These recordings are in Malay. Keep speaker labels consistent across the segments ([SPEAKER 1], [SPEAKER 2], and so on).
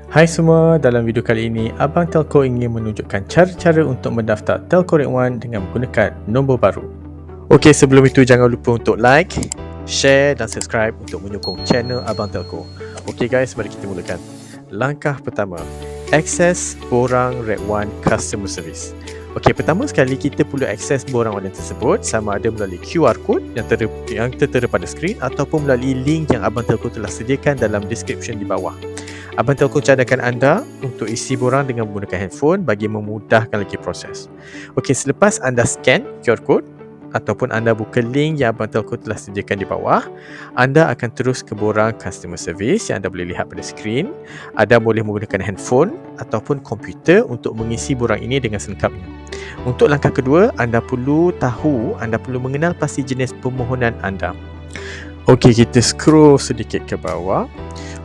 [SPEAKER 1] Hai semua, dalam video kali ini Abang Telco ingin menunjukkan cara-cara untuk mendaftar Telco Rate 1 dengan menggunakan nombor baru. Okey, sebelum itu jangan lupa untuk like, share dan subscribe untuk menyokong channel Abang Telco. Okey guys, mari kita mulakan. Langkah pertama, akses borang Rate 1 Customer Service. Okey, pertama sekali kita perlu akses borang online tersebut sama ada melalui QR code yang tertera pada skrin ataupun melalui link yang Abang Telco telah sediakan dalam description di bawah. Abang Telco cadangkan anda untuk isi borang dengan menggunakan handphone bagi memudahkan lagi proses. Okey, selepas anda scan QR code ataupun anda buka link yang Abang Telco telah sediakan di bawah, anda akan terus ke borang customer service yang anda boleh lihat pada skrin. Anda boleh menggunakan handphone ataupun komputer untuk mengisi borang ini dengan selengkapnya. Untuk langkah kedua, anda perlu mengenal pasti jenis permohonan anda. Okey, kita scroll sedikit ke bawah.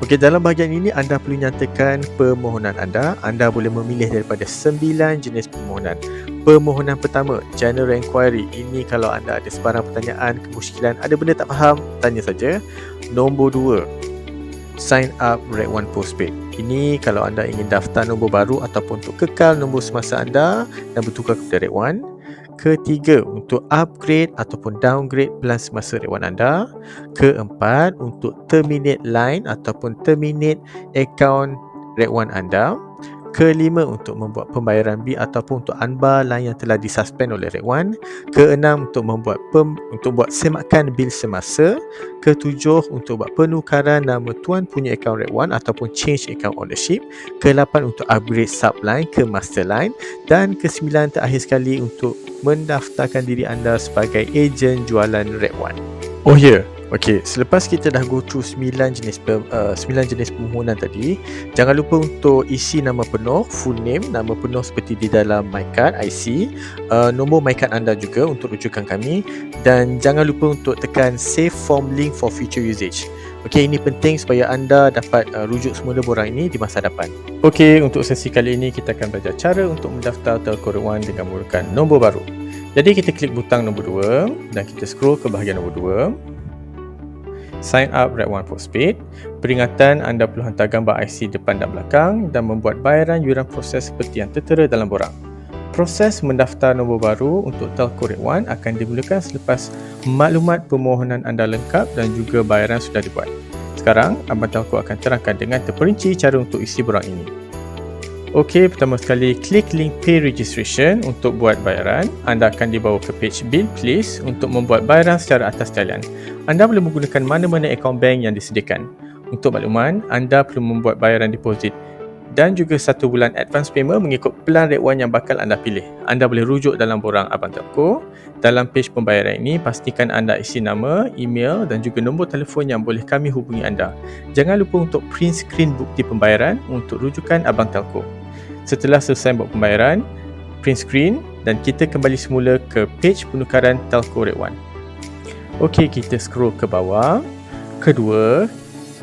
[SPEAKER 1] Okey, dalam bahagian ini anda perlu nyatakan permohonan anda. Anda boleh memilih daripada 9 jenis permohonan. Permohonan pertama, General Enquiry. Ini kalau anda ada sebarang pertanyaan, kemusykilan, ada benda tak faham, tanya saja. Nombor 2, Sign Up Rate 1 Postpaid. Ini kalau anda ingin daftar nombor baru ataupun untuk kekal nombor semasa anda dan bertukar kepada Rate 1. Ketiga, untuk upgrade ataupun downgrade plan semasa Rate 1 anda. Keempat, untuk terminate line ataupun terminate account Rate 1 anda. Kelima, untuk membuat pembayaran bil ataupun untuk unbar line yang telah disuspend oleh Rate 1. Keenam, untuk buat semakan bil semasa. Ketujuh, untuk buat penukaran nama tuan punya akaun Rate 1 ataupun change account ownership. Kelapan, untuk upgrade subline ke master line. Dan kesembilan, terakhir sekali, untuk mendaftarkan diri anda sebagai ejen jualan Rate 1. Oh ya, okey, selepas kita dah go through 9 jenis permohonan tadi, jangan lupa untuk isi nama penuh, full name, nama penuh seperti di dalam MyCard IC, nombor MyCard anda juga untuk rujukan kami, dan jangan lupa untuk tekan save form link for future usage. Okey, ini penting supaya anda dapat rujuk semula borang ini di masa hadapan. Okey, untuk sesi kali ini kita akan belajar cara untuk mendaftar Telco Rate 1 dengan menggunakan nombor baru. Jadi kita klik butang nombor 2 dan kita scroll ke bahagian nombor 2. Sign Up Rate 1 Postpaid. Peringatan, anda perlu hantar gambar IC depan dan belakang dan membuat bayaran yuran proses seperti yang tertera dalam borang. Proses mendaftar nombor baru untuk Telco Rate 1 akan dimulakan selepas maklumat permohonan anda lengkap dan juga bayaran sudah dibuat. Sekarang, Abang Telco akan terangkan dengan terperinci cara untuk isi borang ini. Okey, pertama sekali klik link Pay Registration untuk buat bayaran. Anda akan dibawa ke page Bill Please untuk membuat bayaran secara atas talian. Anda boleh menggunakan mana-mana akaun bank yang disediakan. Untuk makluman, anda perlu membuat bayaran deposit dan juga 1 bulan advance payment mengikut plan Rate 1 yang bakal anda pilih. Anda boleh rujuk dalam borang Abang Telco. Dalam page pembayaran ini, pastikan anda isi nama, email dan juga nombor telefon yang boleh kami hubungi anda. Jangan lupa untuk print screen bukti pembayaran untuk rujukan Abang Telco. Setelah selesai buat pembayaran, print screen dan kita kembali semula ke page penukaran Telco Rate 1. Okey, kita scroll ke bawah. Kedua,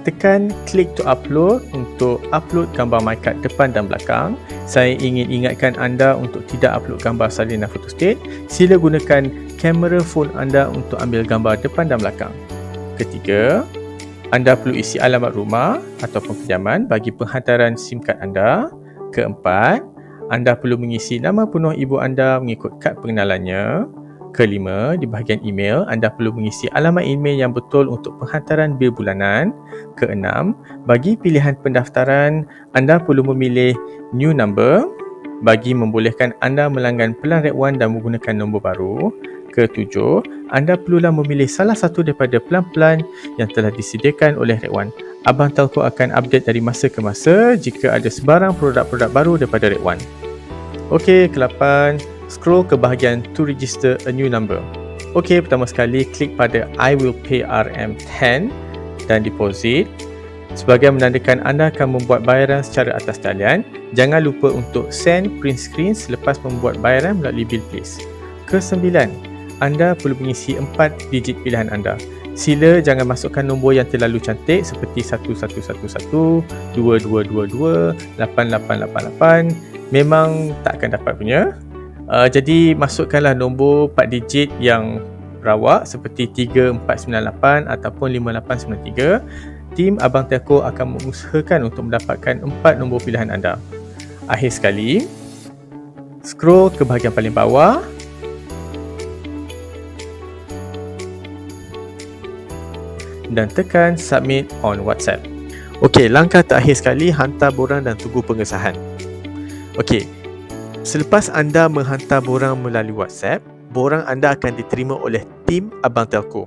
[SPEAKER 1] tekan click to upload untuk upload gambar MyCard depan dan belakang. Saya ingin ingatkan anda untuk tidak upload gambar salinan photostat. Sila gunakan kamera phone anda untuk ambil gambar depan dan belakang. Ketiga, anda perlu isi alamat rumah ataupun kediaman bagi penghantaran SIM card anda. Keempat, anda perlu mengisi nama penuh ibu anda mengikut kad pengenalannya. Kelima, di bahagian email, anda perlu mengisi alamat email yang betul untuk penghantaran bil bulanan. Keenam, bagi pilihan pendaftaran, anda perlu memilih new number bagi membolehkan anda melanggan pelan Rate 1 dan menggunakan nombor baru. Ketujuh, anda perlulah memilih salah satu daripada pelan-pelan yang telah disediakan oleh Rate 1. Abang Telco akan update dari masa ke masa jika ada sebarang produk-produk baru daripada Rate 1. Okey, ke-8, scroll ke bahagian to register a new number. Okey, pertama sekali klik pada I will pay RM10 dan deposit. Sebagai menandakan anda akan membuat bayaran secara atas talian, jangan lupa untuk send print screen selepas membuat bayaran melalui Bill Please. Ke-9, anda perlu mengisi 4 digit pilihan anda. Sila jangan masukkan nombor yang terlalu cantik seperti 1111, 2222, 8888. Memang tak akan dapat punya. Jadi masukkanlah nombor 4 digit yang rawak seperti 3498 ataupun 5893 tim Abang Telco akan mengusahakan untuk mendapatkan 4 nombor pilihan anda. Akhir sekali, scroll ke bahagian paling bawah dan tekan submit on WhatsApp. Okey, langkah terakhir sekali, hantar borang dan tunggu pengesahan. Okey, selepas anda menghantar borang melalui WhatsApp, borang anda akan diterima oleh tim Abang Telco.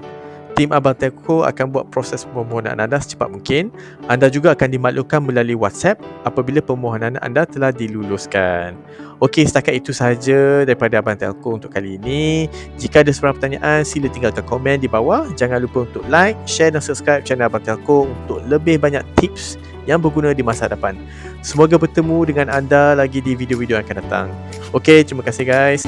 [SPEAKER 1] Tim Abang Telco akan buat proses permohonan anda secepat mungkin. Anda juga akan dimaklumkan melalui WhatsApp apabila permohonan anda telah diluluskan. Okey, setakat itu sahaja daripada Abang Telco untuk kali ini. Jika ada sebarang pertanyaan, sila tinggalkan komen di bawah. Jangan lupa untuk like, share dan subscribe channel Abang Telco untuk lebih banyak tips yang berguna di masa depan. Semoga bertemu dengan anda lagi di video-video yang akan datang. Okey, terima kasih guys.